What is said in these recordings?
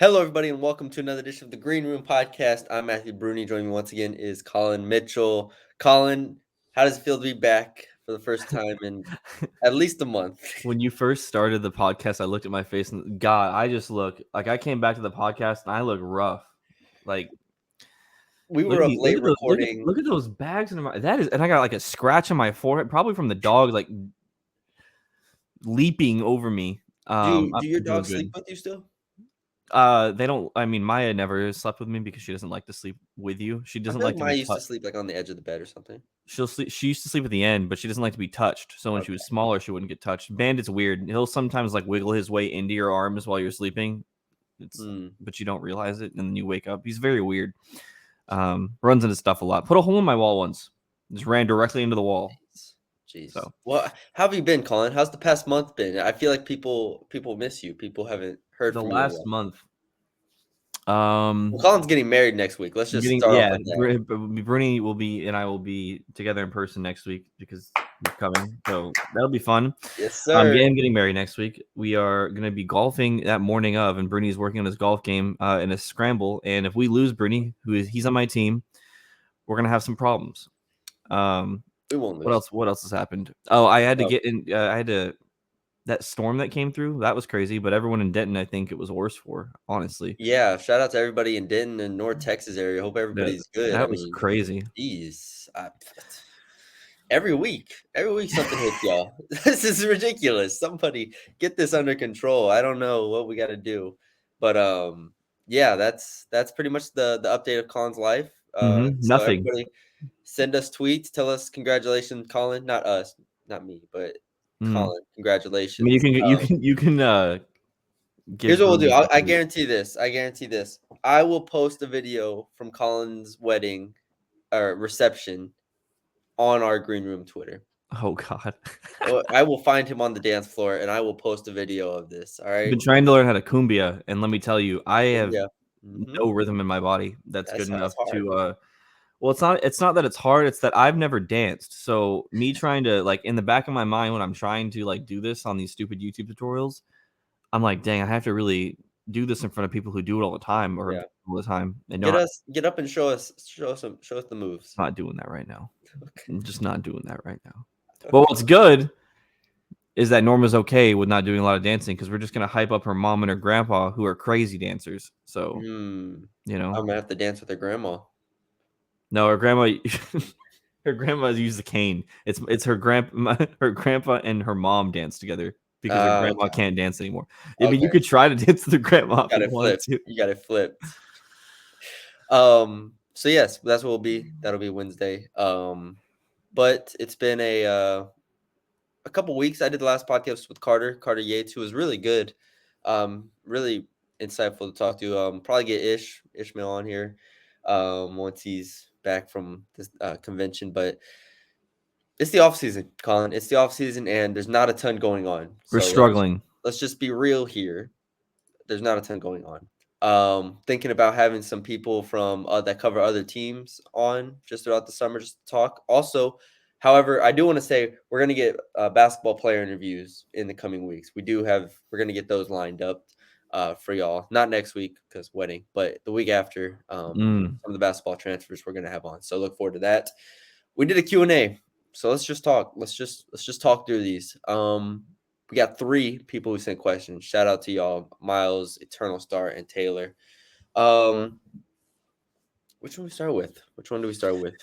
Hello, everybody, and welcome to another edition of the Green Room Podcast. I'm Matthew Brune. Joining me once again is Colin Mitchell. Colin, how does it feel to be back for the first time in at least a month? When you first started the podcast, I looked at my face and God, I just look like I came back to the podcast and I look rough. Like We look were at up me, look late at those, look at recording. look at those bags in my that is, and I got like a scratch on my forehead, probably from the dog like leaping over me. Do your I'm doing dogs good. sleep with you still? They don't. I mean, Maya never slept with me because she doesn't like to sleep with you. She I doesn't feel like like to Maya be used to touched. sleep like on the edge of the bed or something. She'll sleep. She used to sleep at the end, but she doesn't like to be touched. So when she Okay. was smaller, she wouldn't get touched. Bandit's weird. He'll sometimes like wiggle his way into your arms while you're sleeping. But you don't realize it, and then you wake up. He's very weird. Runs into stuff a lot. Put a hole in my wall once. Just ran directly into the wall. Jeez. So Well, how have you been, Colin? How's the past month been? I feel like people miss you. People haven't heard the from you in a last while. month, Well, Colin's getting married next week. Let's just start off with that. Bruni will be and I will be together in person next week because he's coming. So that'll be fun. Yes, sir. Getting married next week. We are going to be golfing that morning of, and Bruni's working on his golf game in a scramble. And if we lose Bruni, he's on my team, we're going to have some problems. We won't lose. What else has happened? Oh, I had to Oh. get in. That storm that came through. That was crazy. But everyone in Denton, I think it was worse for. Honestly, Yeah, shout out to everybody in Denton and North Texas area. Hope everybody's good. I that was mean, crazy. geez, every week something hits y'all. This is ridiculous. Somebody get this under control. I don't know what we got to do, but yeah, that's pretty much the update of Colin's life. So Nothing. everybody send us tweets, tell us congratulations, Colin. Not us, not me, but Colin. I Congratulations. mean, you can Here's give what we'll do. Bruni. I guarantee this. I will post a video from Colin's wedding or reception on our green room Twitter. Oh God, I will find him on the dance floor and I will post a video of this. All I've right. been trying to learn how to cumbia, and let me tell you, I have Yeah. Hmm. no rhythm in my body that's good That's enough hard. to. Well, it's not that it's hard. It's that I've never danced. So me trying to like in the back of my mind when I'm trying to like do this on these stupid YouTube tutorials, I'm like, dang, I have to really do this in front of people who do it all the time or Yeah. all the time. And Get up and show us the moves. not doing that right now. Okay. I'm just not doing that right now. But what's good is that Norma's okay with not doing a lot of dancing because we're just gonna hype up her mom and her grandpa who are crazy dancers. So I'm you know, gonna have to dance with her grandma. no, her grandma, her grandma's used the cane. It's her grandpa and her mom dance together because her grandma Okay. can't dance anymore. I mean, you Okay. could try to dance with her grandma if Got you it wanted flipped. to. You got it flipped. So yes, that's what will be. That'll be Wednesday. But it's been a couple weeks. I did the last podcast with Carter Yates, who was really good. Really insightful to talk to. Probably get Ishmael on here once he's back from this convention. But it's the off season, Colin. It's the off season, and there's not a ton going on. We're So struggling. let's just be real here. There's not a ton going on. Thinking about having some people from that cover other teams on just throughout the summer just to talk. Also, however, I do want to say we're going to get basketball player interviews in the coming weeks. We're going to get those lined up for y'all. Not next week because wedding, but the week after. Some of the basketball transfers we're going to have on. So look forward to that. We did a Q&A. So let's just talk. Let's just talk through these. We got 3 people who sent questions. Shout out to y'all, Miles, Eternal Star, and Taylor. Which one do we start with?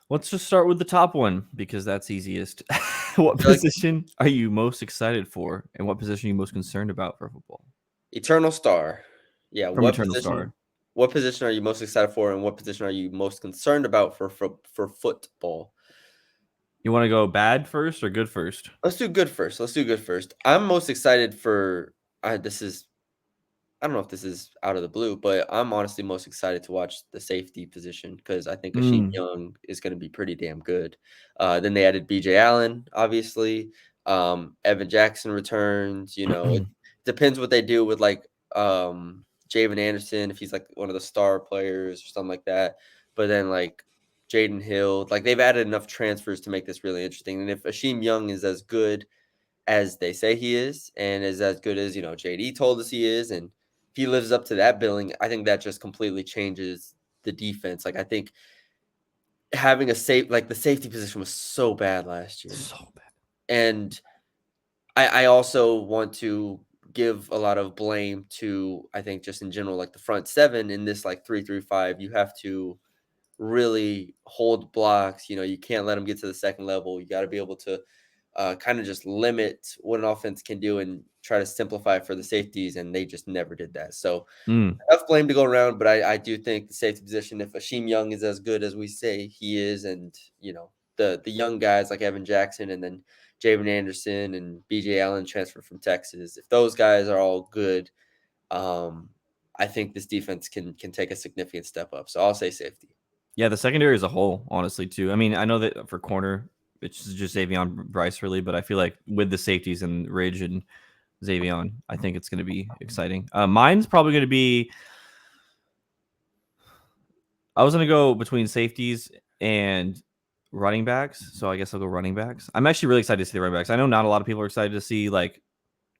Let's just start with the top one because that's easiest. What position are you most excited for, and what position are you most concerned about for football? Eternal Star. Yeah, From Eternal Star. What position are you most excited for, and what position are you most concerned about for football? You want to go bad first or good first? Let's do good first. I'm most excited for I don't know if this is out of the blue, but I'm honestly most excited to watch the safety position because I think Ashim Young is going to be pretty damn good. Then they added BJ Allen, obviously. Evan Jackson returns. It depends what they do with like Javen Anderson if he's like one of the star players or something like that. But then like Jaden Hill, like they've added enough transfers to make this really interesting. And if Ashim Young is as good as they say he is, and is as good as JD told us he is, and he lives up to that billing, I think that just completely changes the defense. Like I think having a the safety position was so bad last year. So bad. And I also want to give a lot of blame to, I think, just in general, like the front seven in this like 3-3-5. You have to really hold blocks. You can't let them get to the second level. You got to be able to kind of just limit what an offense can do and try to simplify it for the safeties. And they just never did that. So enough blame to go around, but I do think the safety position, if Ashim Young is as good as we say he is, and the young guys like Evan Jackson and then Javen Anderson and BJ Allen transferred from Texas, if those guys are all good, I think this defense can take a significant step up. So I'll say safety. Yeah, the secondary as a whole, honestly, too. I mean, I know that for corner, it's just Xavion Bryce, really, but I feel like with the safeties and Ridge and Xavion, I think it's going to be exciting. Mine's probably going to be. I was going to go between safeties and running backs, so I guess I'll go running backs. I'm actually really excited to see the running backs. I know not a lot of people are excited to see, like,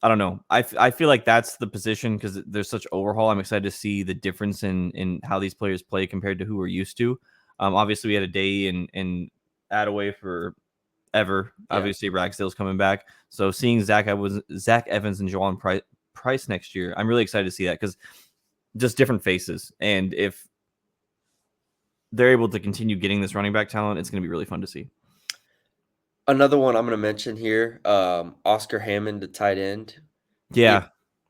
I don't know. I feel like that's the position because there's such overhaul. I'm excited to see the difference in how these players play compared to who we're used to. Obviously, we had a day in Attaway for ever. Yeah. Obviously, Ragsdale's coming back. So seeing Zach Evans and Jawan Price next year, I'm really excited to see that because just different faces. And if they're able to continue getting this running back talent, it's going to be really fun to see. Another one I'm going to mention here, Oscar Hammond, the tight end. Yeah.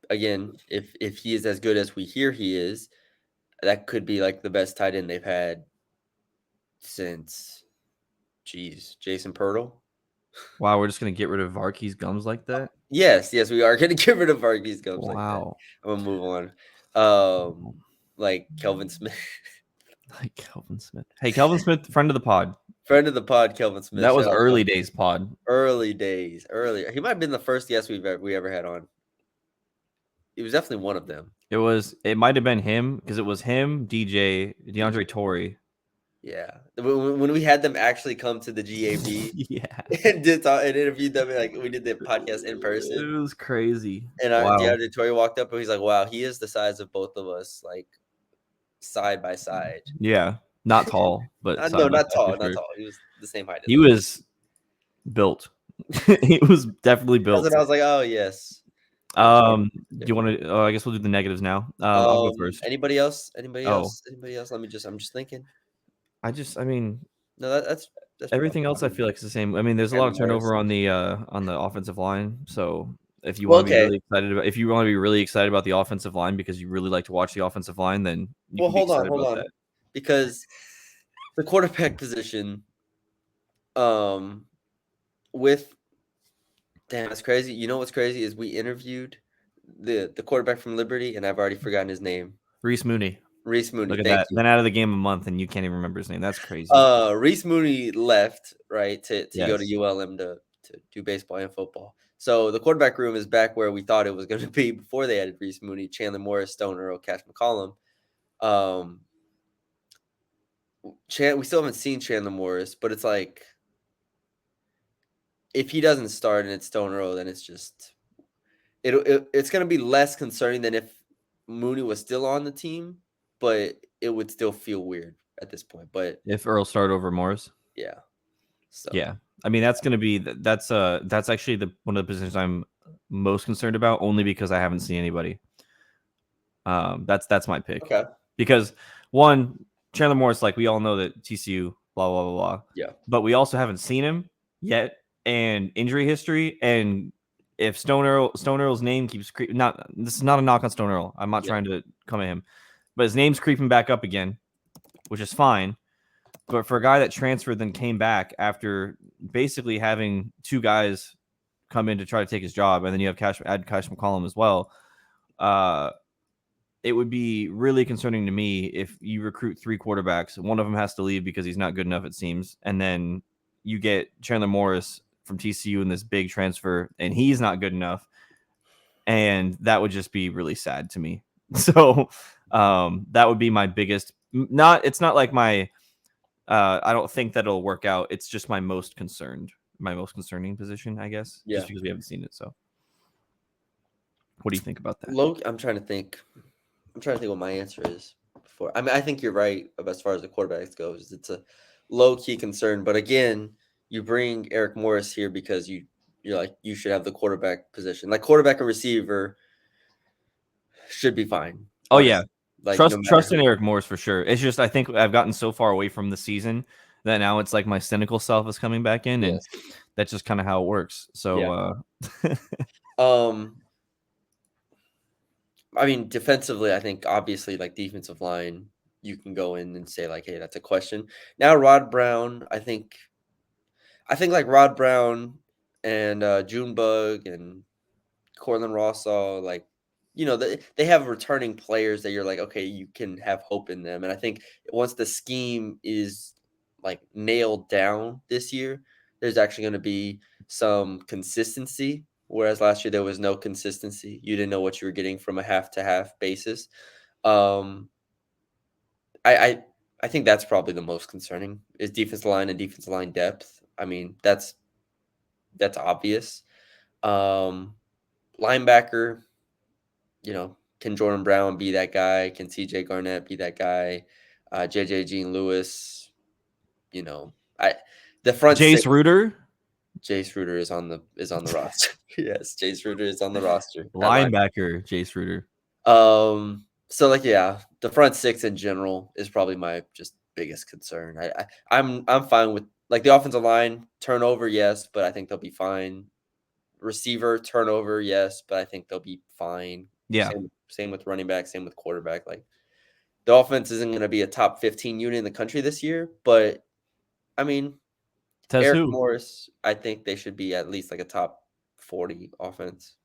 If he is as good as we hear he is, that could be like the best tight end they've had since, Jason Pirtle. Wow, we're just going to get rid of Varkey's gums like that? Yes, we are going to get rid of Varkey's gums like that. Wow. I'm going to move on. Like Kelvin Smith. Like Kelvin Smith. Hey, Kelvin Smith, friend of the pod. Friend of the pod, Kelvin Smith. That was early days pod. Early days. Earlier. He might have been the first guest we ever had on. He was definitely one of them. It might have been him because it was him, DJ, DeAndre Torrey. Yeah. When we had them actually come to the GAB yeah. and interviewed them, like we did the podcast in person. It was crazy. And DeAndre Torrey walked up and he's like, wow, he is the size of both of us, like side by side. Yeah. Not tall, but no, not tall, not tall. He was the same height. He was built. He was definitely built. That's what I was like, oh yes. Do you want to? I guess we'll do the negatives now. I'll go first. Anybody else? I'm just thinking. I mean, no, that's everything else. I feel like it's the same. I mean, there's a lot of turnover on the offensive line. So if you want to be really excited about the offensive line because you really like to watch the offensive line, then hold on, because the quarterback position, that's crazy. You know what's crazy is we interviewed the quarterback from Liberty, and I've already forgotten his name. Reese Mooney. Look at that. Been out of the game a month, and you can't even remember his name. That's crazy. Reese Mooney left, right, to go to ULM to do baseball and football. So the quarterback room is back where we thought it was going to be before they added Reese Mooney, Chandler Morris, Stone Earl, Cash McCollum. We still haven't seen Chandler Morris, but it's like if he doesn't start and it's Stone Earl, then it's just it's going to be less concerning than if Mooney was still on the team, but it would still feel weird at this point. But if Earl started over Morris, yeah. So yeah, I mean that's going to be that's actually one of the positions I'm most concerned about, only because I haven't seen anybody. That's my pick. Okay. Because one, Chandler Morris, like we all know that TCU, blah blah blah blah. Yeah. But we also haven't seen him yet, and injury history, and if Stone Earl's name keeps creeping, this is not a knock on Stone Earl. I'm not trying to come at him, but his name's creeping back up again, which is fine. But for a guy that transferred then came back after basically having two guys come in to try to take his job, and then you have Cash McCollum as well, it would be really concerning to me if you recruit three quarterbacks. One of them has to leave because he's not good enough, it seems, and then you get Chandler Morris from TCU in this big transfer, and he's not good enough, and that would just be really sad to me. So that would be my biggest. It's not like my. I don't think that it'll work out. It's just my most concerning position, I guess. Yeah. Just because we haven't seen it. So, what do you think about that? I'm trying to think. I'm trying to think what my answer is before. I mean, I think you're right as far as the quarterbacks goes. It's a low key concern, but again, you bring Eric Morris here because you're like you should have the quarterback position. Like quarterback and receiver should be fine, Oh yeah, honestly. Like no matter trust in who. Eric Morris for sure. It's just I think I've gotten so far away from the season that now it's like my cynical self is coming back in, and Yes. that's just kind of how it works. Yeah. So Um. I mean, defensively, I think obviously like defensive line, you can go in and say like, hey, that's a question. Now Rod Brown, I think like Rod Brown and Junebug and Cortland Rossall, like, they have returning players that you're like, okay, you can have hope in them. And I think once the scheme is like nailed down this year, there's actually going to be some consistency. Whereas last year there was no consistency. You didn't know what you were getting from a half to half basis. Um, I, I I think that's probably the most concerning is defensive line and defensive line depth. I mean, that's obvious. Um, Linebacker, can Jordan Brown be that guy? Can CJ Garnett be that guy? JJ Jean Lewis, you know, I the front Jace six. Reuter, Jace Ruder is on the roster. Yes, Jace Ruder is on the roster at line. linebacker, Jace Reuter. So like yeah, the front six in general is probably my just biggest concern. I'm fine with like the offensive line turnover, yes, but I think they'll be fine. Receiver turnover, yes, but I think they'll be fine. Yeah, Same with running back, same with quarterback. Like the offense isn't going to be a top 15 unit in the country this year, but I mean, says Eric who? Morris, I think they should be at least like a top 40 offense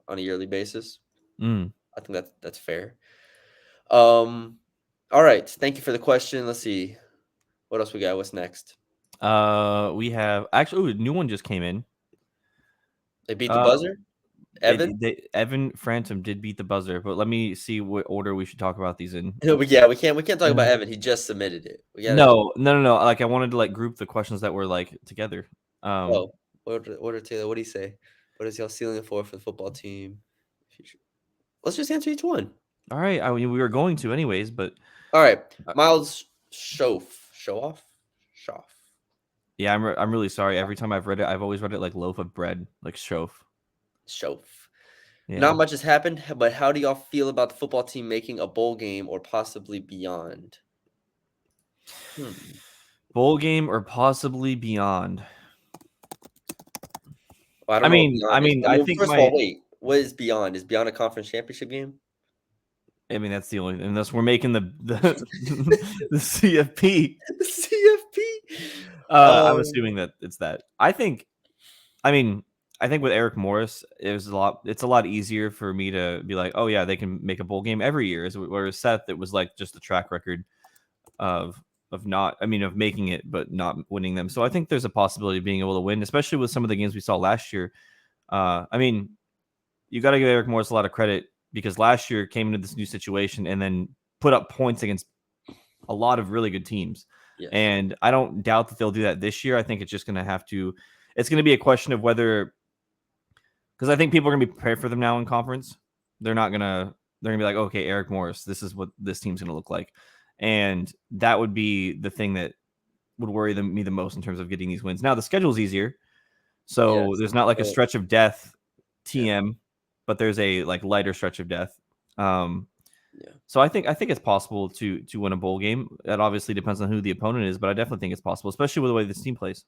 on a yearly basis. Mm. I think that's fair. Um all right, thank you for the question. Let's see. What else we got? What's next? We have actually ooh, a new one just came in. They beat the Uh, buzzer? Evan? Evan Phantom did beat the buzzer, but let me see what order we should talk about these in. Yeah, we can't talk about Evan. He just submitted it. We got to do. No. Like I wanted to like group the questions that were like together. Oh, order Taylor. What do you say? What is y'all ceiling for the football team? Future. Let's just answer each one. All right. I mean, we were going to anyways, but All right, uh, Miles Shoff. yeah, I'm really sorry. Every time I've read it, I've always read it like loaf of bread, like shof. Shoff. Yeah, Not much has happened, but how do y'all feel about the football team making a bowl game or possibly beyond? Hmm. bowl game or possibly beyond. Well, I don't know what beyond is. I I mean, think first of all, wait. What is beyond? Is beyond a conference championship game? I mean that's the only unless we're making the CFP. CFP. I'm Um. assuming that it's that. I mean, I think with Eric Morris, it's a lot easier for me to be like, oh yeah, they can make a bowl game every year. Whereas Seth, it was like just a track record of of making it but not winning them. So I think there's a possibility of being able to win, especially with some of the games we saw last year. I mean, you got to give Eric Morris a lot of credit because last year came into this new situation and then put up points against a lot of really good teams. Yes. And I don't doubt that they'll do that this year. I think it's just going to have to. It's going to be a question of whether, because I think people are going to be prepared for them now in conference. They're not going to. They're going to be like, okay, Eric Morris, this is what this team's going to look like, and that would be the thing that would worry me the most in terms of getting these wins. Now the schedule's easier, so Yes. there's not like a But stretch of death, yeah. TM, but there's a like lighter stretch of death. Um, Yeah. so I think it's possible to win a bowl game. That obviously depends on who the opponent is, but I definitely think it's possible, especially with the way this team plays.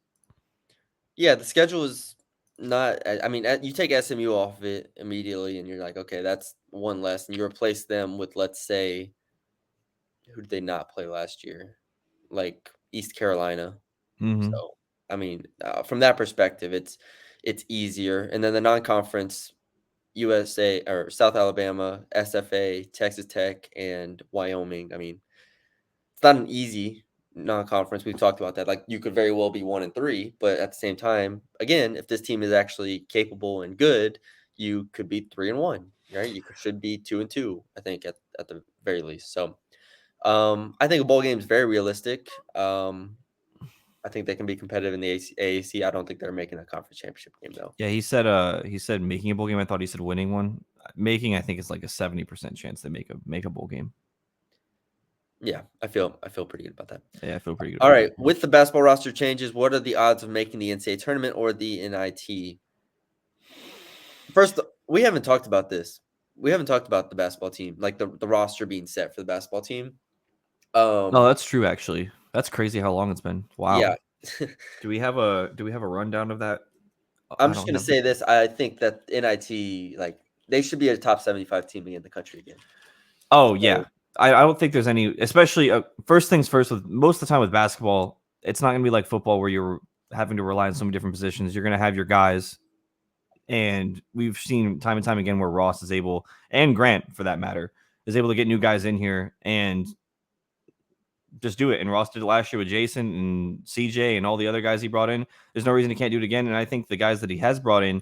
Yeah. The schedule is not. I mean, you take SMU off of it immediately, and you're like, okay, that's one less, and you replace them with, let's say, who did they not play last year? Like East Carolina. Mm-hmm. So, I mean, from that perspective, it's easier. And then the non-conference USA or South Alabama, SFA, Texas Tech, and Wyoming. I mean, it's not an easy non-conference. We've talked about that. Like you could very well be 1-3, but at the same time, again, if this team is actually capable and good, you could be 3-1. Right? Should be 2-2. I think at the very least. So, I think a bowl game is very realistic. I think they can be competitive in the AAC. I don't think they're making a conference championship game though. Yeah, he said making a bowl game. I thought he said winning one. making, I think it's like a 70% chance they make a bowl game. Yeah, I feel pretty good about that. Yeah, I feel pretty good All about right, that. with the basketball roster changes, what are the odds of making the NCAA tournament or the NIT? First, we haven't talked about this. We haven't talked about the basketball team, like the roster being set for the basketball team. No, that's true. Actually, that's crazy how long it's been. Yeah. Wow. Do we have a rundown of that? I'm I just don't gonna have. say this. I think that NIT, like, they should be a top 75 team in the country again. Oh So, yeah, I don't think there's any. Especially first things first. With most of the time with basketball, it's not gonna be like football where you're having to rely on so many different positions. You're gonna have your guys, and we've seen time and time again where Ross is able, and Grant for that matter, is able to get new guys in here and just do it. And Ross did it last year with Jason and CJ and all the other guys he brought in. There's no reason he can't do it again. And I think the guys that he has brought in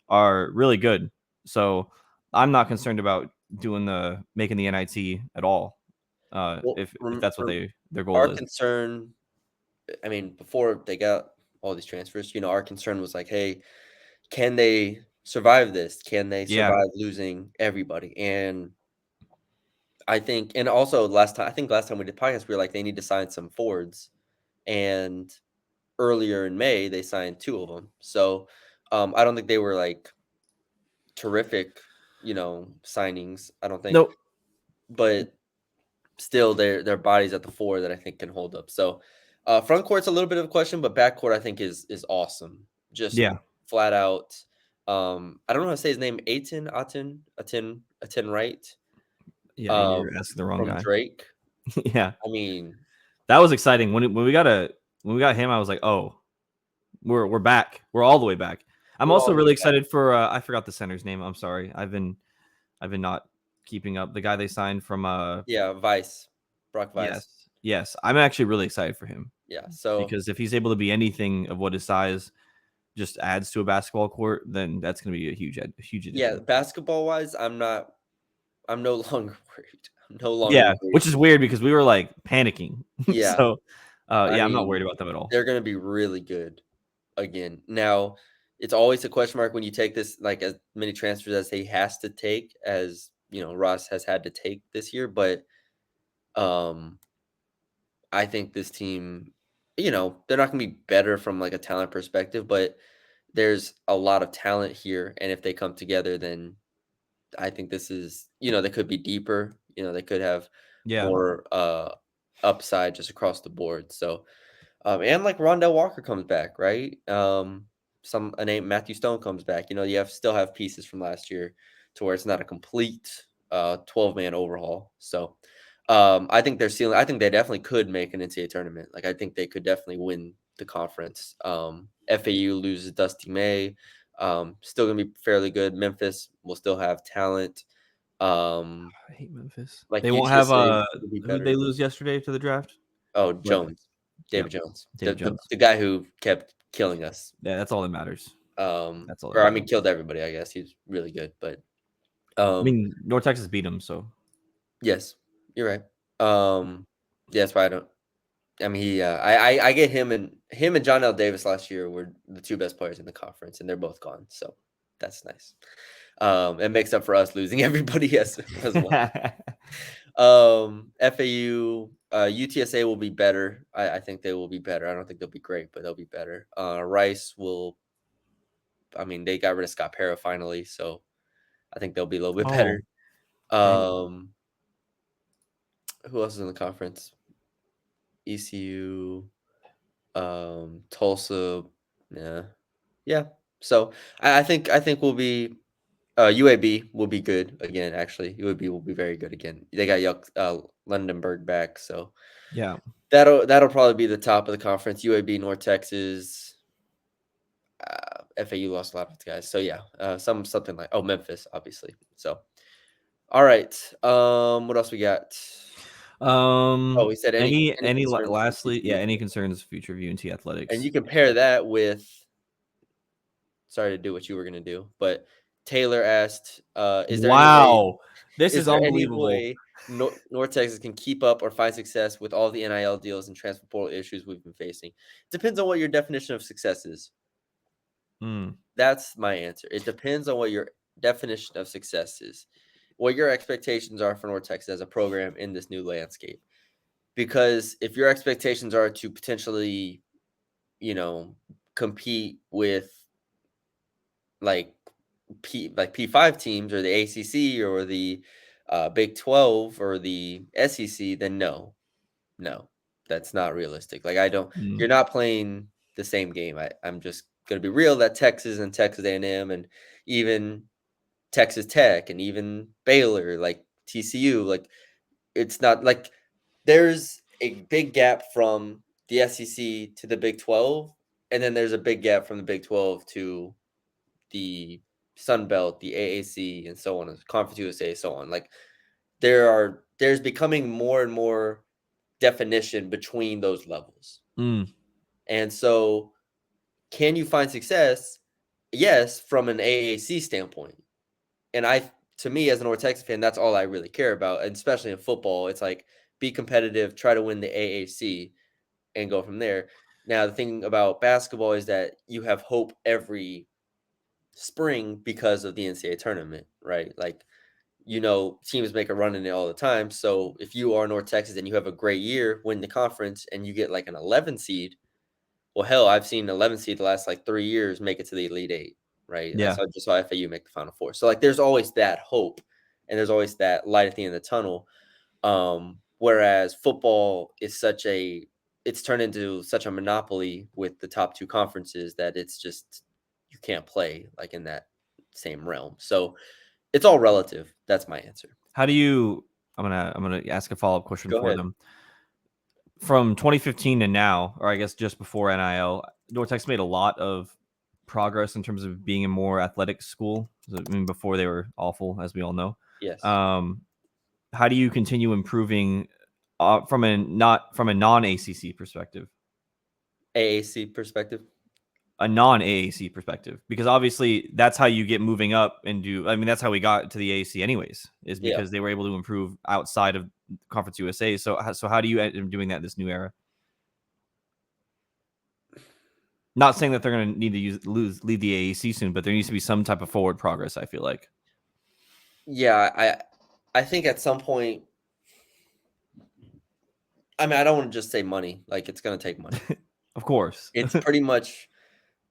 are really good. So I'm not concerned about making the NIT at all. well, If that's what their goal our is. concern, I mean, before they got all these transfers, our concern was like, hey, can they survive this? Can they Yeah. survive losing everybody? And I think, and also I think last time we did podcast, we were like, they need to sign some forwards. And earlier in May, they signed two of them. So I don't think they were like terrific, signings. I don't think, No. but still, their bodies at the four that I think can hold up. So front court's a little bit of a question, but back court I think is awesome. Just Yeah. flat out. I don't know how to say his name. Atin Wright. Yeah. You're asking the wrong From guy. Drake. Yeah. I mean, That was exciting when we got him. I was like, oh, we're back. We're all the way back. I'm we're also all really excited for I forgot the center's name. I'm sorry. I've been not keeping up. The guy they signed from yeah, Vice, Brock Vice. yes. Yes. I'm actually really excited for him Yeah. So because if he's able to be anything of what his size just adds to a basketball court, then that's going to be a huge yeah, addition. basketball wise, I'm no longer worried. I'm no longer Yeah, worried. which is weird because we were like panicking. Yeah. So, I yeah, I'm not worried mean, about them at all. they're gonna be really good again. Now, it's always a question mark when you take this, like, as many transfers as he has to take, as Ross has had to take this year. But um, I think this team, they're not gonna be better from like a talent perspective, but there's a lot of talent here, and if they come together, then I think this is, they could be deeper. They could have Yeah. more upside just across the board. So, and like Rondell Walker comes back, right? A name Matthew Stone comes back. You still have pieces from last year to where it's not a complete 12-man overhaul. So, I think they're ceiling. I think they definitely could make an NCAA tournament. Like, I think they could definitely win the conference. FAU loses Dusty May. Still gonna be fairly good. Memphis will still have talent. I hate Memphis. Like They won't have UTSA will be who'd they better. lose yesterday to the draft? Oh, But Jones, yeah, David Jones, the, David the Jones. the guy who kept killing us. Yeah, that's all that matters. That's all that Or I matters. mean, killed everybody. I guess he's really good, but I um, mean, North Texas beat him, so yes, you're right. Yeah, that's why I don't. I mean, I get him and John L. Davis last year were the two best players in the conference, and they're both gone. So that's nice. It makes up for us losing everybody as well. FAU, UTSA will be better. I think they will be better. I don't think they'll be great, but they'll be better. Rice will. I mean, they got rid of Scott Para finally, so I think they'll be a little bit oh, better. dang. Um, who else is in the conference? ECU, Tulsa, yeah, yeah. So I think we'll be UAB will be good again. Actually, UAB will be very good again. They got Lundenberg back, so Yeah. that'll probably be the top of the conference. UAB, North Texas, FAU lost a lot of guys, so yeah, something like Memphis, obviously. So all right, what else we got? Oh, we said any concerns for lastly, yeah, future, any concerns future of UNT and athletics? you compare that with. Sorry to do what you were gonna do, but Taylor asked, "Is there any way? Wow. This Is is there any unbelievable. way North Texas can keep up or find success with all the NIL deals and transfer portal issues we've been facing? Depends on what your definition of success is. Mm. That's my answer. It depends on what your definition of success is, what your expectations are for North Texas as a program in this new landscape. Because if your expectations are to potentially, you know, compete with like P5 teams or the ACC or the Big 12 or the SEC, then no, that's not realistic. Like I don't, Mm. you're not playing the same game. I'm just gonna be real that Texas and Texas A&M and even Texas Tech and even Baylor, like TCU, like it's not like there's a big gap from the SEC to the Big 12, and then there's a big gap from the Big 12 to the Sun Belt, the AAC, and so on, Conference USA, so on. Like there's becoming more and more definition between those levels. Mm. And so, can you find success? Yes, from an AAC standpoint. And to me, as an North Texas fan, that's all I really care about. And especially in football, it's like be competitive, try to win the AAC, and go from there. Now, the thing about basketball is that you have hope every spring because of the NCAA tournament, right? Like, teams make a run in it all the time. So if you are North Texas and you have a great year, win the conference, and you get like an 11 seed, well, hell, I've seen 11 seed the last like 3 years make it to the Elite Eight, right? Yeah. I just saw FAU make the Final Four. So like, there's always that hope, and there's always that light at the end of the tunnel. Whereas football is it's turned into such a monopoly with the top two conferences that it's just you can't play like in that same realm. So it's all relative. That's my answer. How do you? I'm gonna ask a follow up question Go for ahead. them. From 2015 to now, or I guess just before NIL, North Texas made a lot of progress in terms of being a more athletic school. I mean, before they were awful, as we all know. Yes. Um, how do you continue improving from a non ACC perspective? AAC perspective. A non AAC perspective, because obviously that's how you get moving up and do. I mean, that's how we got to the AAC, anyways, is Yeah. because they were able to improve outside of Conference USA. So how do you end up doing that in this new era? Not saying that they're going to need to leave the AAC soon, but there needs to be some type of forward progress. I feel like. Yeah, I think at some point, I mean, I don't want to just say money. Like it's going to take money. Of course. It's pretty much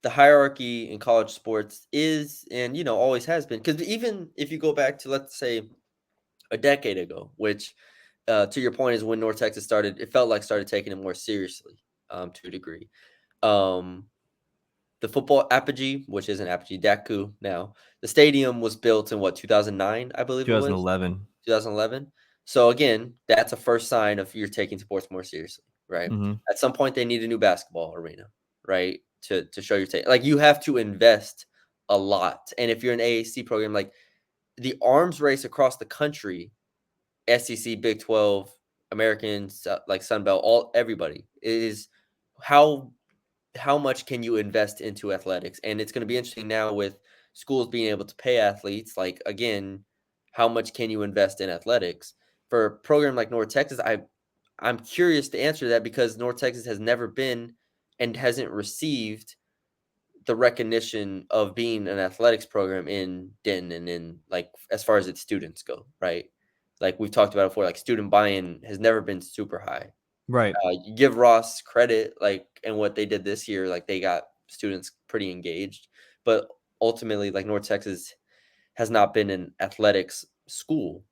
the hierarchy in college sports is, and always has been. Because even if you go back to, let's say, a decade ago, which to your point is when North Texas started taking it more seriously, to a degree. The football apogee, which isn't apogee, Daku now. The stadium was built in what, 2009, I believe it was. 2011. 2011. So again, that's a first sign of you're taking sports more seriously, right? Mm-hmm. At some point, they need a new basketball arena, right? To show your take. Like you have to invest a lot, and if you're an AAC program, like the arms race across the country, SEC, Big 12, Americans, like Sun Belt, everybody is how much can you invest into athletics? And it's going to be interesting now with schools being able to pay athletes. Like again, how much can you invest in athletics? For a program like North Texas, I'm curious to answer that because North Texas has never been and hasn't received the recognition of being an athletics program in Denton and in like as far as its students go, right? Like we've talked about before, like student buy-in has never been super high. Right. You give Ross credit, like, and what they did this year, like they got students pretty engaged, but ultimately, like North Texas has not been an athletics school,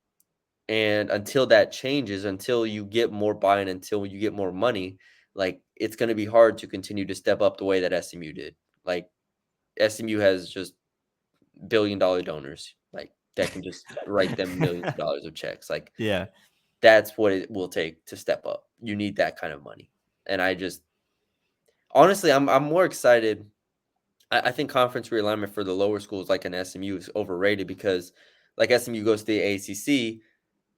and until that changes, until you get more buy-in, until you get more money, like it's going to be hard to continue to step up the way that SMU did. Like SMU has just billion-dollar donors, like that can just write them millions of dollars of checks, like Yeah. that's what it will take to step up. You need that kind of money. And I just honestly, I'm more excited. I think conference realignment for the lower schools like an SMU is overrated because like SMU goes to the ACC,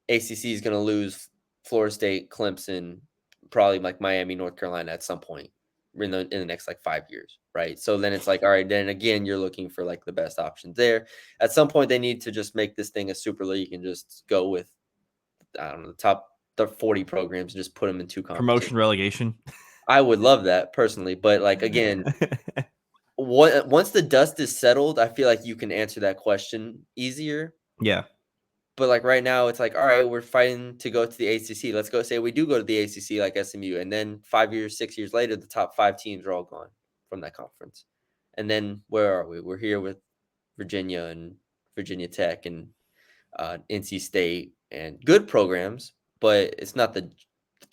ACC is going to lose Florida State, Clemson, probably like Miami, North Carolina at some point in the next like 5 years, right? So then it's like, all right, then again, you're looking for like the best options there. At some point, they need to just make this thing a super league and just go with I don't know the 40 programs and just put them in two conferences. Promotion relegation. I would love that personally, but like again, once the dust is settled, I feel like you can answer that question easier. Yeah. But like right now, it's like, all right, we're fighting to go to the ACC. Let's go say we do go to the ACC like SMU, and then 5 years, 6 years later, the top 5 teams are all gone from that conference. And then where are we? We're here with Virginia and Virginia Tech and NC State and good programs, but it's not the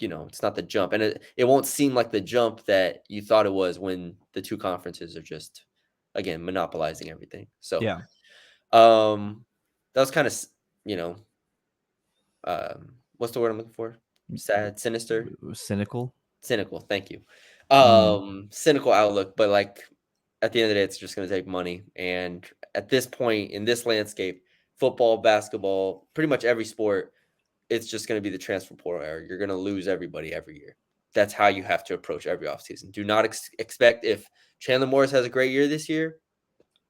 it's not the jump, and it won't seem like the jump that you thought it was when the two conferences are just again monopolizing everything. So, Yeah. that was kind of you know what's the word I'm looking for? Sad, sinister, Cynical. cynical. Thank you. Mm. Cynical outlook, but like at the end of the day, it's just going to take money. And at this point in this landscape, football, basketball, pretty much every sport, it's just going to be the transfer portal era. You're going to lose everybody every year. That's how you have to approach every offseason. Do not expect if Chandler Morris has a great year this year,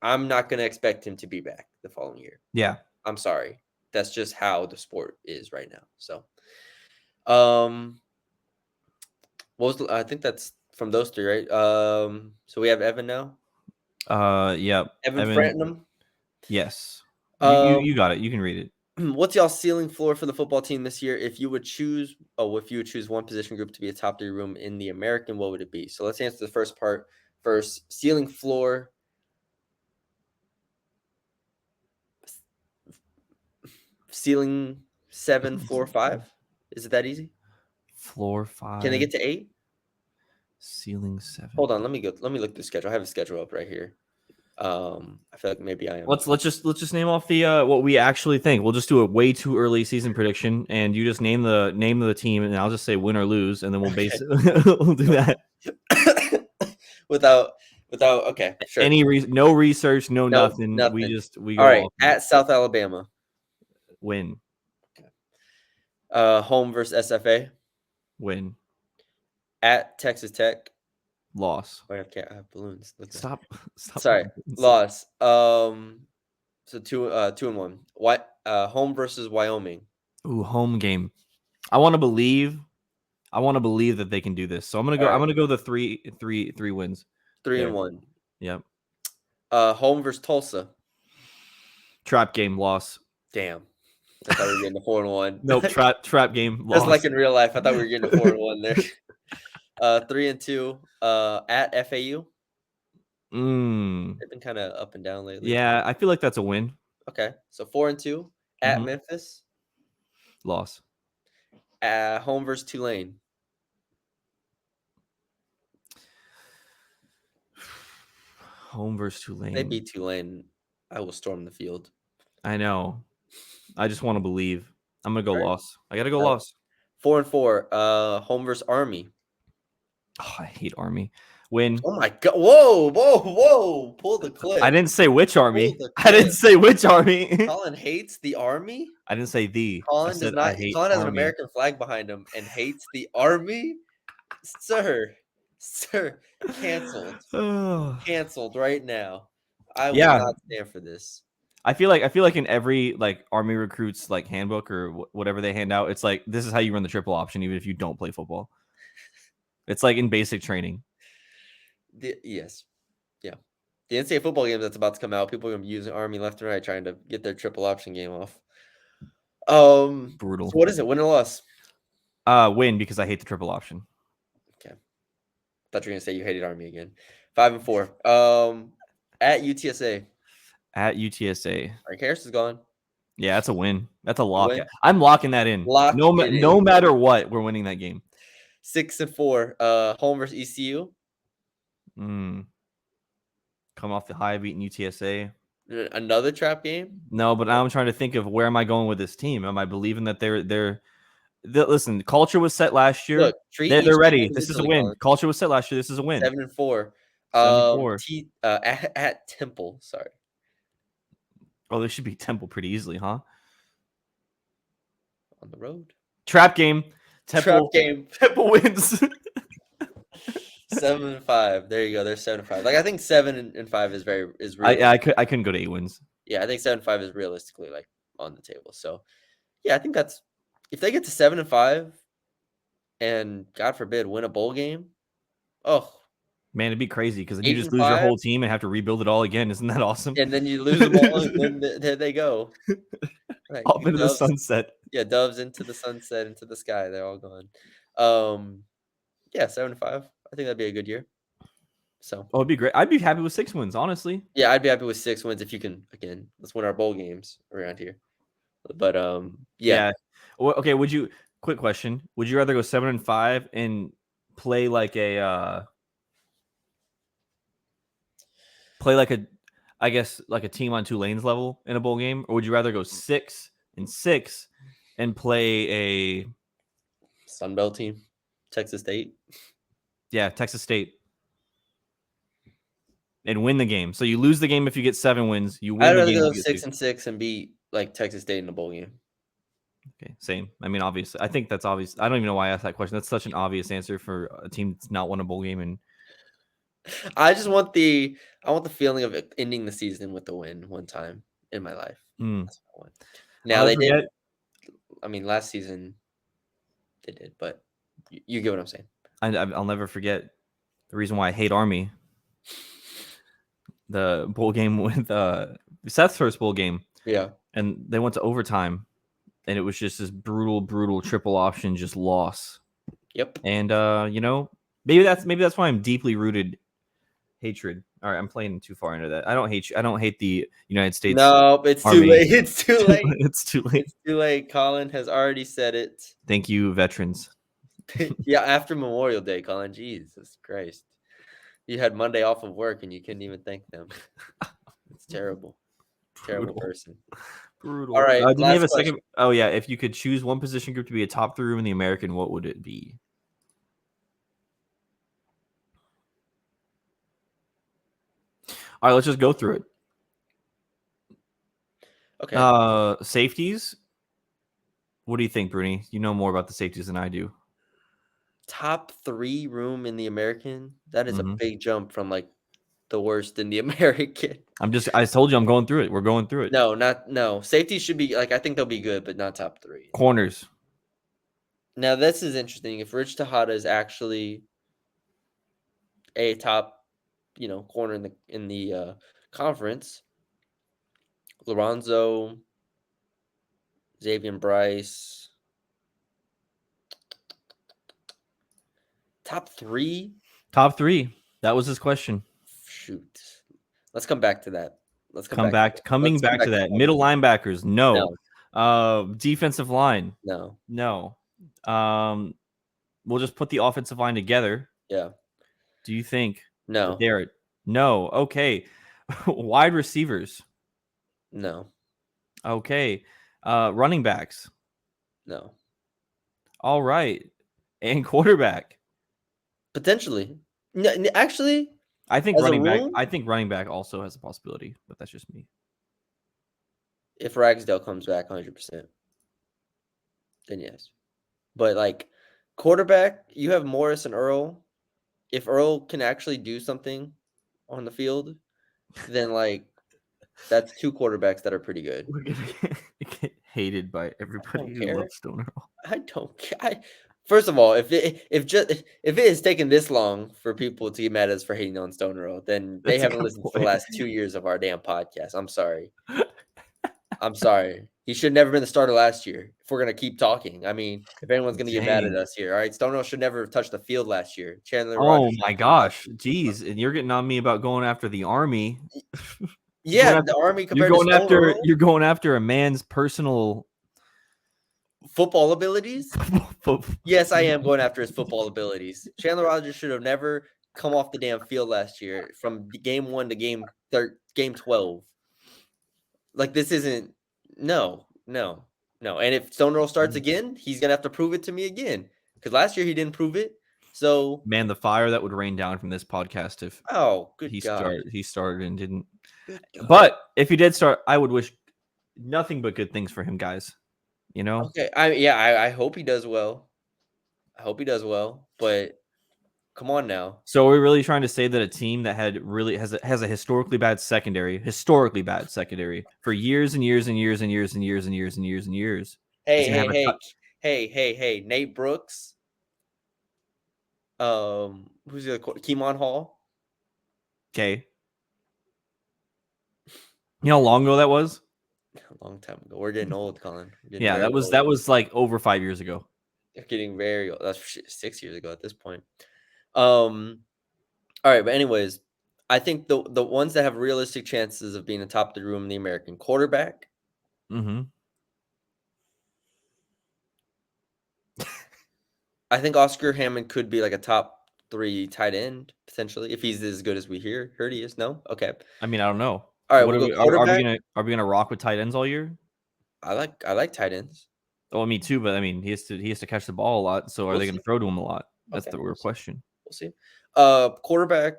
I'm not going to expect him to be back the following year. Yeah. I'm sorry. That's just how the sport is right now. So, I think that's from those three, right? So we have Evan now. Yeah. Evan Evan. Franton. Yes. Um, You got it. You can read it. what's y'all's ceiling floor for the football team this year? If you would choose one position group to be a top 3 room in the American, what would it be? So let's answer the first part first. Ceiling floor. Ceiling 7, 4, 5. Is it that easy? Floor Can they 5. get to 8? Ceiling 7. Hold on, let me look at the schedule. I have a schedule up right here. I feel like maybe I am. Let's just name off the what we actually think. We'll just do a way too early season prediction, and you just name the team, and I'll just say win or lose, and then we'll base we'll do that without okay, sure. no research, no No, nothing. nothing. We All go right, off at South Alabama. win Home versus SFA. win At Texas Tech. loss. Oh, I have balloons. Look at that. Stop. Sorry, loss. So 2-1. What? Home versus Wyoming. Ooh, home game. I want to believe that they can do this. So I'm gonna go. All right. I'm gonna go the three wins. 3-1. Yep. Home versus Tulsa. Trap game loss. Damn. I thought we were getting a 4-1. Nope. Trap game loss. That's like in real life. I thought we were getting a 4-1 there. 3-2. At FAU. They've been kind of up and down lately. Yeah, I feel like that's a win. Okay. So 4-2. At Memphis. Loss. Home versus Tulane. Home versus Tulane. They beat Tulane. I will storm the field. I know. I just want to believe. I'm gonna go loss. I gotta go loss. 4-4. Home versus Army. Oh, I hate Army. Win. Oh my god! Whoa! Pull the clip. I didn't say which Army. I didn't say which Army. Colin hates the Army. I didn't say the. Colin does not. Colin has Army. an American flag behind him and hates the Army. Sir, canceled. Canceled right now. I will not stand for this. I feel like in every like Army recruits like handbook or whatever they hand out, it's like this is how you run the triple option, even if you don't play football. It's like in basic training. Yes. Yeah. The NCAA football game that's about to come out, people are going to be using Army left and right trying to get their triple option game off. Brutal. So what is it? Win or loss? Win because I hate the triple option. Okay. Thought you were going to say you hated Army again. 5-4. At UTSA. At UTSA. Eric Harris is gone. Yeah, that's a win. That's a lock. I'm locking that in. No matter what, we're winning that game. 6-4. Home versus ECU. Come off the high of beating UTSA. Another trap game? No, but now I'm trying to think of where am I going with this team? Am I believing that listen, culture was set last year. Look, they're ready. This is a win. Culture was set last year. This is a win. 7-4. 7-4. At Temple. Sorry. Oh, they should beat Temple pretty easily, huh? On the road. Trap game. Temple wins. 7-5. There you go. There's 7-5. Like I think 7-5 is real. I couldn't go to 8 wins. Yeah, I think 7-5 is realistically like on the table. So yeah, I think that's if they get to 7-5 and God forbid win a bowl game. Oh, Man, it'd be crazy because then you Eight just and lose your five, whole team and have to rebuild it all again. Isn't that awesome? and then you lose them all, and then there they go. Like Off into the doves, sunset. yeah, doves into the sunset, into the sky. They're all gone. Yeah, 7-5. I think that'd be a good year. So Oh, it'd be great. I'd be happy with 6 wins, honestly. yeah, I'd be happy with 6 wins if you can. Again, let's win our bowl games around here. But yeah, Yeah. Okay. Quick question. Would you rather go 7-5 and play like a, I guess, like a team on Tulane's level in a bowl game? Or would you rather go 6-6 and play a, Sun Belt team, Texas State. Texas State and win the game? So you lose the game if you get 7 wins. You win I'd the rather game if go you get 6-6 and beat like Texas State in the bowl game. Okay, same. I mean, obviously, I think that's obvious. I don't even know why I asked that question. That's such an obvious answer for a team that's not won a bowl game. And I just want the feeling of ending the season with the win one time in my life. That's what I want. I'll Now never they did. forget. I mean, last season they did, but you get what I'm saying. I'll never forget the reason why I hate Army. The bowl game with Seth's first bowl game, Yeah. and they went to overtime, and it was just this brutal triple option just loss. Yep. And maybe that's why I'm deeply rooted hatred. All right, I'm playing too far into that. I don't hate you. I don't hate the United States. No, it's Army. too late. It's too late. It's too late. It's too late. Colin has already said it. Thank you, veterans. Yeah, after Memorial Day, Colin. Jesus Christ. You had Monday off of work and you couldn't even thank them. It's terrible. Terrible person. Brutal. All right. Didn't you have a question. second? Oh yeah. If you could choose one position group to be a top 3 room in the American, what would it be? All right, let's just go through it. Okay. Safeties. What do you think, Bruni? You know more about the safeties than I do. Top 3 room in the American. That is a Mhm. big jump from like the worst in the American. I told you I'm going through it. We're going through it. No. Safety should be like, I think they'll be good, but not top 3. Corners. Now this is interesting. If Rich Tejada is actually a top, corner in the conference, Lorenzo, Xavier Bryce, top 3. Top 3. That was his question. Shoot, let's come back to that. Coming back to that. Middle linebackers, no. Defensive line, No. We'll just put the offensive line together. Yeah. Do you think? No. Garrett. No. Okay. Wide receivers. No. Okay. Running backs. No. All right. And quarterback. Potentially. No, actually, I think as a running back. room? I think running back also has a possibility, but that's just me. If Ragsdale comes back 100%, then yes. But like quarterback, you have Morris and Earl. If Earl can actually do something on the field, then like that's 2 quarterbacks that are pretty good. We're gonna get hated by everybody who loves Stone Earl. I don't care. First of all, if it has taken this long for people to get mad at us for hating on Stone Earl, then they haven't listened to the last 2 years of our damn podcast. I'm sorry. I'm sorry. He should never been the starter last year. If we're gonna keep talking, I mean, if anyone's gonna get mad at us here, all right. Stone Earl should never have touched the field last year. Chandler Rogers. Oh my gosh, jeez! And you're getting on me about going after the Army. Yeah, the Army compared to Stone Earl. You're going after a man's personal football abilities. Yes, I am going after his football abilities. Chandler Rogers should have never come off the damn field last year from game 1 to game 12. Like this isn't no. And if Stone Earl starts again, he's gonna have to prove it to me again. Because last year he didn't prove it. So man, the fire that would rain down from this podcast if he started and didn't. But if he did start, I would wish nothing but good things for him, guys. You know? Okay. I hope he does well. But come on now. So are we really trying to say that a team that has a historically bad secondary for years and years and years and years and years and years and years and years. Hey, Nate Brooks. Who's the other? Keemon Hall. Okay. You know how long ago that was? A long time ago. We're getting old, Colin. We're getting Yeah, very that old. was like over 5 years ago. They're getting very old. That's 6 years ago at this point. Um, all right, but anyways, I think the ones that have realistic chances of being a top 3 room in the American quarterback. Mm-hmm. I think Oscar Hammond could be like a top 3 tight end potentially if he's as good as we heard he is. No? Okay. I mean, I don't know. All right, What we'll are go we? Are we quarterback. gonna rock with tight ends all year? I like tight ends. Oh, me too. But I mean, he has to catch the ball a lot. So are We'll they see. gonna throw to him a lot? That's Okay, the real question. we'll see. Quarterback,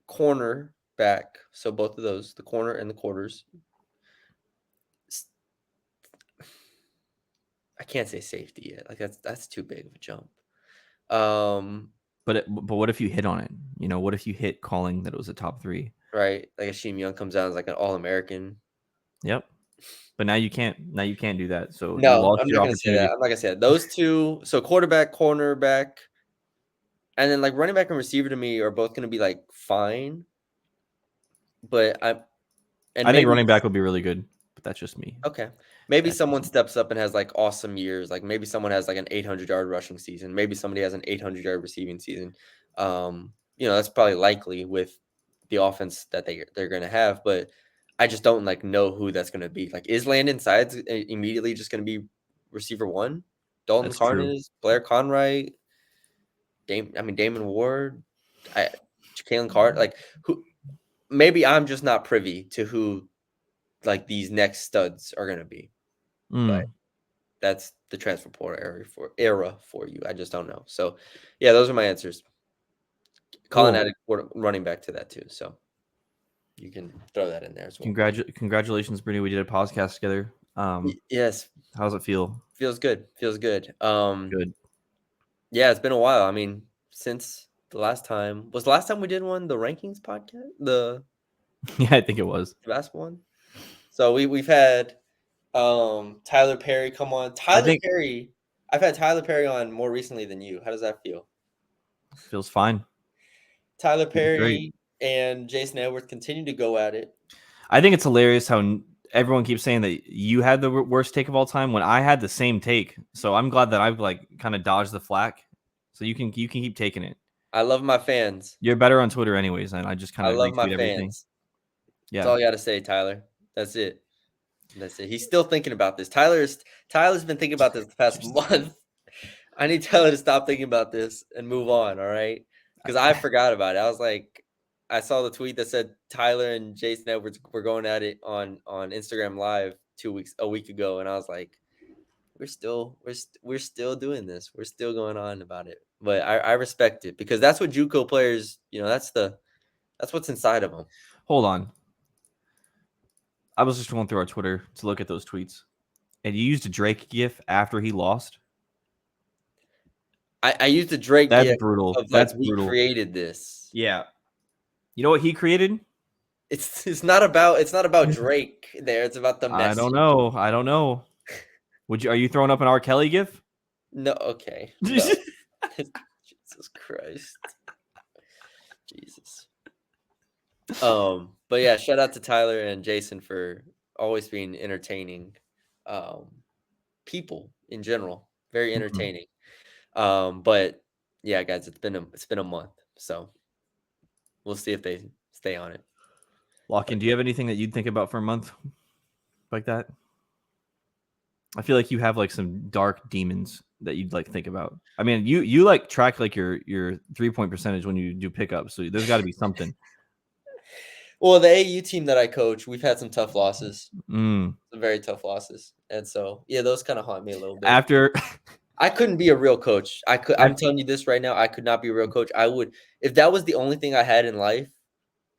corner, back. So both of those, the corner and the quarters. I can't say safety yet. Like that's too big of a jump. Um, But what if you hit on it? You know, what if you hit calling that it was a top 3? right. Like Asheem Young comes out as like an All-American. Yep. But now you can't. Now you can't do that. So you No, lost I'm your not gonna say that. opportunity. I'm not gonna say that. Those two, so quarterback, cornerback, and then like running back and receiver to me are both gonna be like fine. But and I think maybe running back will be really good. But that's just me. okay. Maybe That's just someone me. steps up and has like awesome years. Like maybe someone has like an 800-yard rushing season. Maybe somebody has an 800-yard receiving season. That's probably likely with the offense that they're going to have, but I just don't like know who that's going to be. Like is Landon Sides immediately just going to be receiver 1? Dalton That's true. Carnes, Blair Conright, Damon Ward, Kalen Carter, like who maybe I'm just not privy to who like these next studs are going to be. But Mm. that's the transfer portal era for you. I just don't know. So, yeah, those are my answers. Colin Cool. added running back to that too, so you can throw that in there as well. Congratulations, Brittany. We did a podcast together. Yes, How does it feel? feels good. Feels good. Good. Yeah, it's been a while. I mean, since the last time we did one the rankings podcast, the Yeah, I think it was. basketball one. So we've had Tyler Perry come on. I think I've had Tyler Perry on more recently than you. How does that feel? feels fine. Tyler Feels great. Perry and Jason Edwards continue to go at it. I think it's hilarious how everyone keeps saying that you had the worst take of all time when I had the same take. So I'm glad that I've like kind of dodged the flack. So you can keep taking it. I love my fans. You're better on Twitter anyways, and I just kind I of love my retweet everything. fans. That's Yeah. all I gotta say, Tyler. That's it. That's it. He's still thinking about this. Tyler's been thinking about this the past month. I need Tyler to stop thinking about this and move on, all right? Because I forgot about it. I was like, I saw the tweet that said Tyler and Jason Edwards were going at it on Instagram Live a week ago, and I was like, we're still doing this. We're still going on about it. But I respect it because that's what JUCO players, that's what's inside of them. Hold on. I was just going through our Twitter to look at those tweets, and you used a Drake gif after he lost. I used the Drake That's gift brutal. of like That's we brutal. created this. Yeah. You know what he created? It's not about Drake there. It's about the I don't message. know. I don't know. Are you throwing up an R. Kelly gif? No, okay. No. Jesus Christ. Jesus. But yeah, shout out to Tyler and Jason for always being entertaining people in general. Very Mhm. entertaining. But yeah, guys, it's been a month. So we'll see if they stay on it. Lockin, do you have anything that you'd think about for a month like that? I feel like you have like some dark demons that you'd like think about. I mean, you like track like your 3-point percentage when you do pickups, so there's got to be something. Well, the AU team that I coach, we've had some tough losses. Mm. Some very tough losses. And so, yeah, those kind of haunt me a little bit. After I couldn't be a real coach. I'm after telling you this right now, I could not be a real coach. I would if that was the only thing I had in life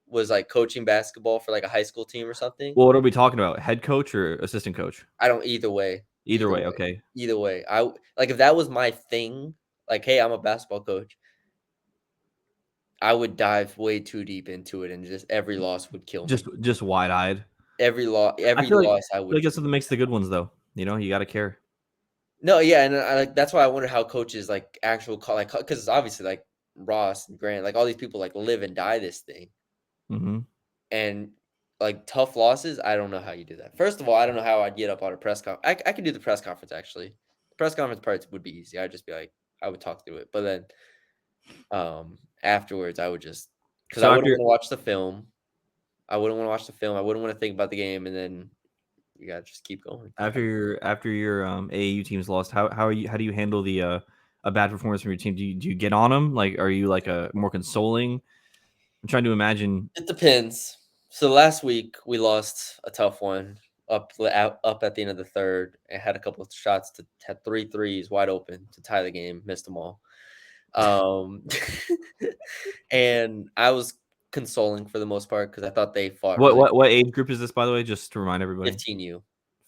was like coaching basketball for like a high school team or something. well, what are we talking about? Head coach or assistant coach? I don't either way. Either way, okay. Either way. Like if that was my thing, like hey, I'm a basketball coach, I would dive way too deep into it and just every loss would kill me. Just wide eyed. I Every feel like loss I would that's what makes the good ones though. You know, you got to care. No, yeah, and I like that's why I wonder how coaches like actual call like because obviously like Ross and Grant, like all these people like live and die this thing. Mm-hmm. And like tough losses, I don't know how you do that. First of all, I don't know how I'd get up on a press conference. I could do the press conference actually. The press conference part would be easy. I'd just be like, I would talk through it. But then afterwards, I would just because I So wouldn't after want to watch the film. I wouldn't want to watch the film. I wouldn't want to think about the game, and then you gotta just keep going. after your AAU team's lost, how do you handle the a bad performance from your team? Do you get on them? Like, are you like a more consoling? I'm trying to imagine. It depends. So last week we lost a tough one up at the end of the third and had a couple of shots to had 3 threes wide open to tie the game, missed them all. Um, and I was consoling for the most part because I thought they fought What really what age group is this, by the way? Just to remind everybody. 15U,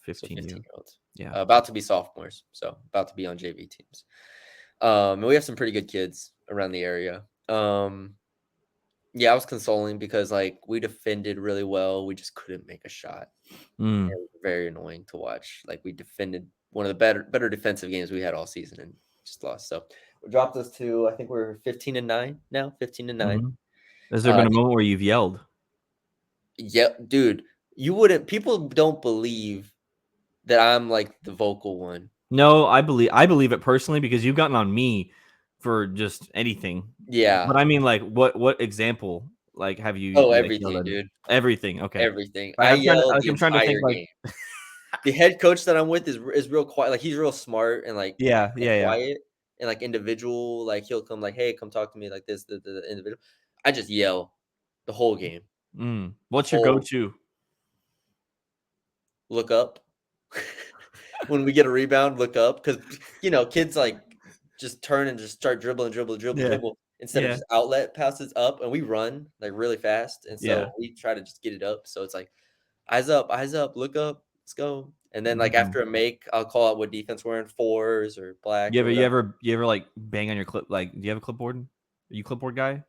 so 15U. 15-year-olds, Yeah. about to be sophomores, so about to be on JV teams. And we have some pretty good kids around the area. Yeah, I was consoling because like we defended really well, we just couldn't make a shot. Mm. It was very annoying to watch. Like we defended one of the better defensive games we had all season and just lost. So we dropped us to I think we're 15-9 now, 15-9. Mm-hmm. Has there been a I think moment where you've yelled? yeah, dude, you wouldn't people don't believe that I'm like the vocal one. No, I believe it personally because you've gotten on me for just anything. But Yeah. I mean, like, what example like have you Oh, like yelled everything, at? dude. Everything? Okay. Everything. Like I like yelled the I'm trying to think entire like game. The head coach that I'm with is real quiet. Like he's real smart and yeah. quiet and like individual. Like he'll come like, hey, come talk to me like this. The individual. I just yell the whole game. The What's your whole go-to? look up when we get a rebound. Look up because kids like just turn and just start dribbling, dribble, dribble, Yeah. dribble instead of Yeah. just outlet passes up, and we run like really fast, and Yeah. so we try to just get it up. So it's like eyes up, look up, let's go. And then like Mhm. after a make, I'll call out what defense we're in, fours or black You or ever whatever. like bang on your clip like do you have a clipboard? Are you a clipboard guy?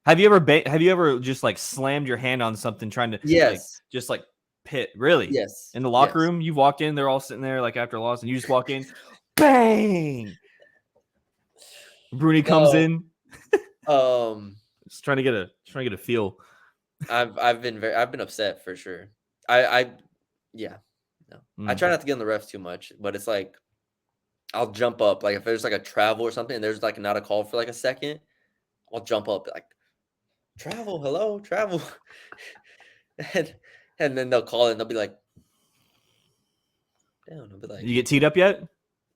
Have you ever just like slammed your hand on something trying to like Yes, just like pit really? yes, In the locker yes. room, you've walked in, they're all sitting there like after a loss, and you just walk in, bang! Bruni comes No, in, um, just trying to get a feel. I've been upset for sure. I yeah, no. I Mm. try not to get on the refs too much, but it's like I'll jump up. Like if there's like a travel or something and there's like not a call for like a second, I'll jump up like travel, hello, travel. and and then they'll call it and they'll be like, down. I'll be like, You get teed up yet?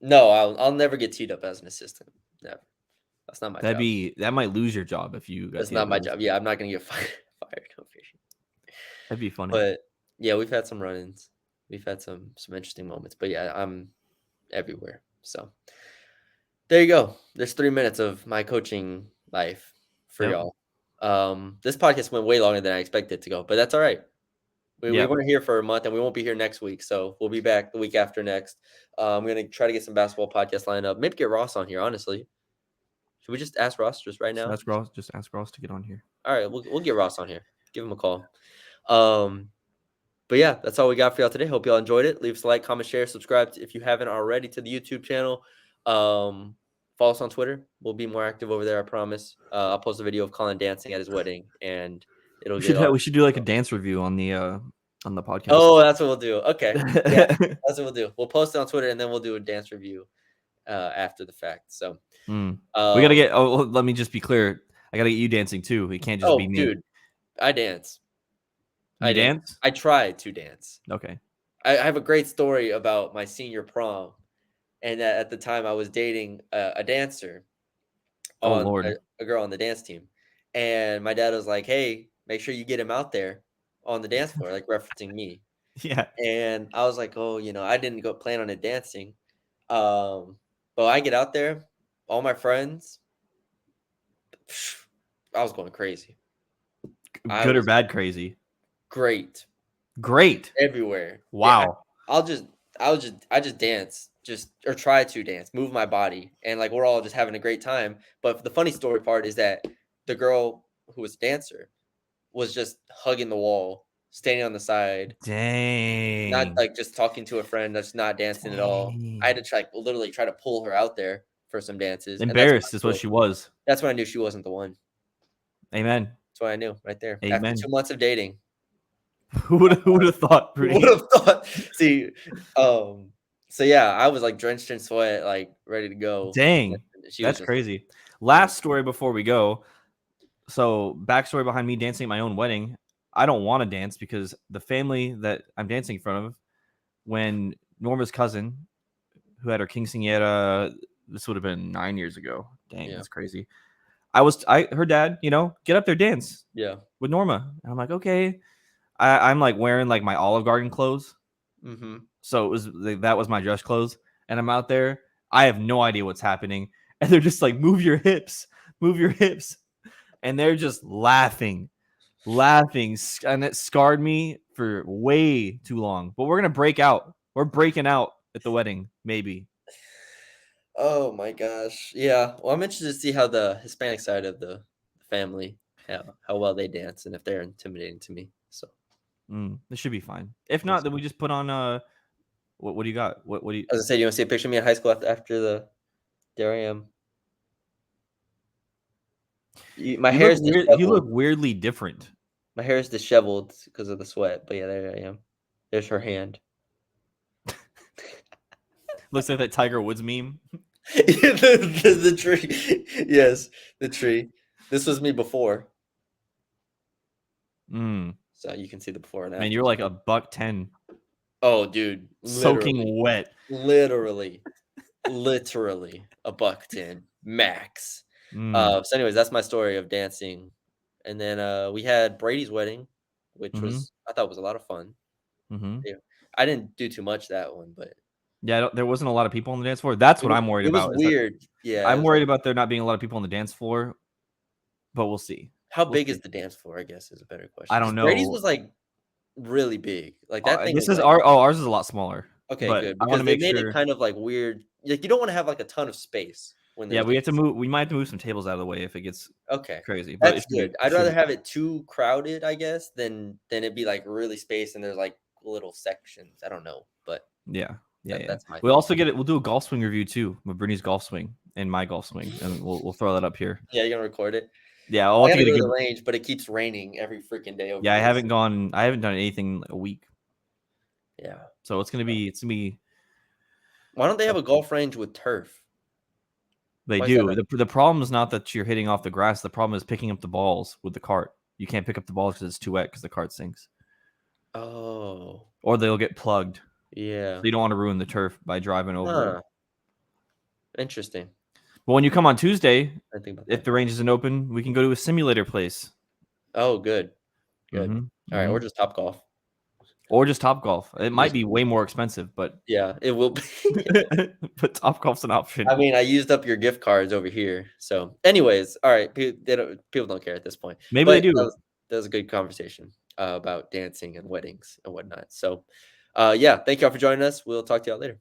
no, I'll never get teed up as an assistant. Never. That's not my job. That might lose your job if you got That's teed up not my as job. Yeah, I'm not gonna get fired over here. that'd be funny. But yeah, we've had some run-ins. We've had some interesting moments. But yeah, I'm everywhere. So there you go. There's 3 minutes of my coaching life for Yep. y'all. This podcast went way longer than I expected it to go, but that's all right. We Yep. weren't here for a month and we won't be here next week. So we'll be back the week after next. I'm gonna try to get some basketball podcast lined up. Maybe get Ross on here, honestly. Should we just ask Ross just right now? Just ask Ross to get on here. All right, we'll get Ross on here. Give him a call. Um, but yeah, that's all we got for y'all today. Hope y'all enjoyed it. Leave us a like, comment, share, subscribe if you haven't already to the YouTube channel. Follow us on Twitter. We'll be more active over there, I promise. I'll post a video of Colin dancing at his wedding, and it'll get on. We should do like a dance review on the podcast. Oh, that's what we'll do. Okay, yeah, that's what we'll do. We'll post it on Twitter, and then we'll do a dance review after the fact. So, We gotta um, get. Oh, let me just be clear. I gotta get you dancing too. It can't just be oh, me. dude, I dance. I You dance. dance? I tried to dance. Okay. I have a great story about my senior prom, and at the time I was dating a dancer Oh on Lord. a girl on the dance team, and my dad was like, "Hey, make sure you get him out there on the dance floor," like referencing me. Yeah. And I was like, "Oh, I didn't go plan on it dancing." But I get out there, all my friends, I was going crazy. I Good or was bad crazy? great Great. everywhere. Wow. I'll just I just dance, just or try to dance, move my body, and like we're all just having a great time. But the funny story part is that the girl who was a dancer was just hugging the wall, standing on the side, not Dang. like just talking to a friend that's not dancing at all. I had Dang. to literally try to pull her out there for some dances, and Embarrassed is what she was. that's when I knew she wasn't the one. Amen. That's what I knew right there. After Amen. 2 months of dating. Who would have thought, Who Bruni? would have thought? See, so yeah, I was like drenched in sweat, like ready to go. And Dang, then she was that's just like, crazy. mm, Last story before we go. So, backstory behind me dancing at my own wedding. I don't want to dance because the family that I'm dancing in front of, when Norma's cousin, who had her quinceañera, this would have been 9 years ago. Dang, yeah, that's crazy. Her dad, get up there, dance yeah. with Norma. And I'm like, okay. I'm like wearing like my Olive Garden clothes. Mhm. So that was my dress clothes. And I'm out there. I have no idea what's happening. And they're just like, move your hips. And they're just laughing. And it scarred me for way too long. But we're gonna break out. We're breaking out at the wedding, maybe. Oh my gosh. Yeah. Well, I'm interested to see how the Hispanic side of the family, how well they dance and if they're intimidating to me. So, This should be fine. If we'll not, then see. we just put on what do you got? What do you? As I said, you want to see a picture of me in high school after there I am. My You hair look is weird. You look disheveled. weirdly different. My hair is disheveled because of the sweat. But yeah, there I am. There's her hand. Looks like that Tiger Woods meme. The tree. Yes, the tree. This was me before. Man, So you can see the before and you're after. like a buck 10, Oh, dude, literally, soaking wet. literally, literally a buck 10 max. Mm, So anyways, that's my story of dancing. And then we had Brady's wedding, which mm-hmm, was I thought was a lot of fun. mm-hmm. Yeah. I didn't do too much that one, but Yeah, there wasn't a lot of people on the dance floor. That's what I'm worried it was about. Is that weird. Yeah, it I'm was like worried about there not being a lot of people on the dance floor, but we'll see. how We'll big is see. the dance floor, I guess is a better I question. Because don't Brady's know. was like really big. Like that thing This was is like ours is a lot smaller, okay, but good I want because to they make made it sure. kind of like weird. Like you don't want to have like a ton of space when Yeah, there's we have to dancing. move. We might have to move some tables out of the way if it gets Okay. crazy, but That's good. it I'd should rather be have it too crowded, I guess, than it be, like, really spaced and there's, like, little sections. I don't know, but Yeah, yeah, yeah. that's my We'll thing. also get it. We'll do a golf swing review too with Brittany's golf swing and my golf swing, and we'll throw that up here. Yeah, you're gonna record it? Yeah, I'll I have to gotta get a go to good. the range, but it keeps raining every freaking day over Yeah, I here, haven't so gone. I haven't done anything in a week, yeah. so it's gonna be. Why don't they have a golf range with turf? They Why is that do. not The problem is not that you're hitting off the grass. The problem is picking up the balls with the cart. You can't pick up the balls because it's too wet because the cart sinks, Oh, or they'll get plugged. So yeah. you don't want to ruin the turf by driving over it. Huh, interesting. But when you come on Tuesday, I didn't think about if that. the range isn't open, we can go to a simulator place. Oh, good, good. Mm-hmm. Alright, Mm-hmm. or just Topgolf. Or just Top Golf. It might Just be way more expensive, but yeah, it will be. but Top Golf's an I option. mean, I used up your gift cards over here. So, anyways, all right. People don't care at this point. Maybe they But do. that was a good conversation about dancing and weddings and whatnot. So, yeah, thank y'all for joining us. We'll talk to y'all later.